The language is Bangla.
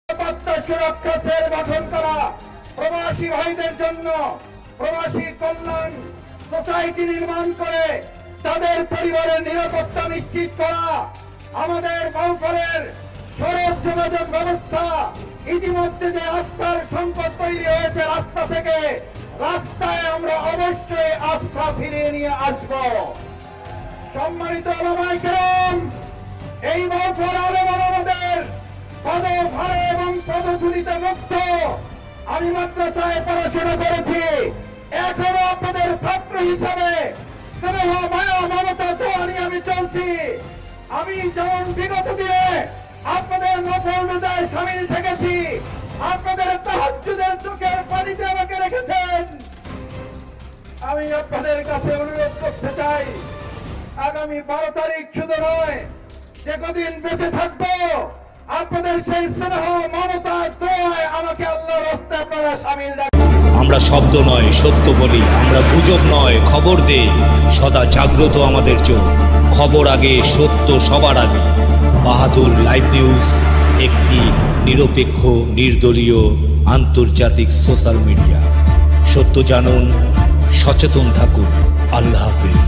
নিরাপত্তা সুরক্ষা সেল গঠন করা, প্রবাসী ভাইদের জন্য প্রবাসী কল্যাণ সোসাইটি নির্মাণ করে তাদের পরিবারের নিরাপত্তা নিশ্চিত করা, আমাদের বাউফলের সড়ক যোগাযোগ ব্যবস্থা ইতিমধ্যে যে রাস্তার সংকট তৈরি হয়েছে, রাস্তা থেকে রাস্তায় আমরা অবশ্যই আস্থা ফিরিয়ে নিয়ে আসব। সম্মানিত ওলামায়ে কেরাম, এই বাউফল আলেম আমাদের পদভারে এবং পদধূলিতে মুক্ত। আমি মাদ্রাসায় পড়াশোনা করেছি, এখনো আপনাদের ছাত্র হিসাবে স্নেহ মায়া মমতা দোয়া নিয়ে আমি চলছি। আমি যেমন বিগত দিনে আপনাদের নফল রোজায় সামিল থেকেছি, আপনাদের তাহাজ্জুদের চোখের পানিতে আমাকে রেখেছেন, আমি আপনাদের কাছে অনুরোধ করতে চাই, আগামী 12 তারিখ শুধু নয়, যে কদিন বেঁচে থাকবো আপনাদের সেই স্নেহ মমতা দোয়ায় আমাকে আল্লাহর রাস্তায় আপনারা সামিল রাখবেন। আমরা শব্দ নয় সত্য বলি, আমরা গুজব নয় খবর দেই, সদা জাগ্রত আমাদের চোখ, খবর আগে, সত্য সবার আগে। বাহাদুর লাইভ নিউজ একটি নিরপেক্ষ, নির্দলীয়, আন্তর্জাতিক সোশ্যাল মিডিয়া। সত্য জানুন, সচেতন থাকুন। আল্লাহ হাফেজ।